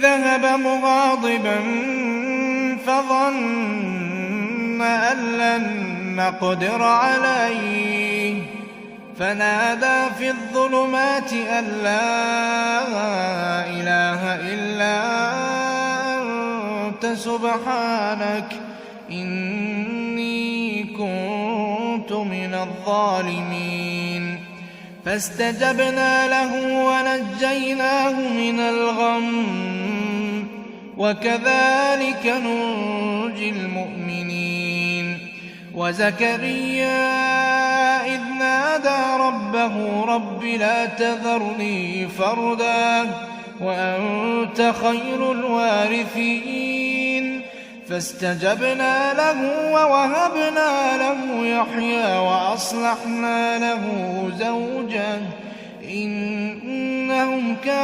ذهب مغاضبا فظن أن لن نقدر عليه فنادى في الظلمات أن لا إله إلا أنت سبحانك إني كنت من الظالمين فاستجبنا له ونجيناه من الغم وكذلك ننجي المؤمنين وزكريا إذ نادى ربه رب لا تذرني فردا وأنت خير الوارثين فاستجبنا له ووهبنا له يحيى وأصلحنا له زوجه إنهم كانوا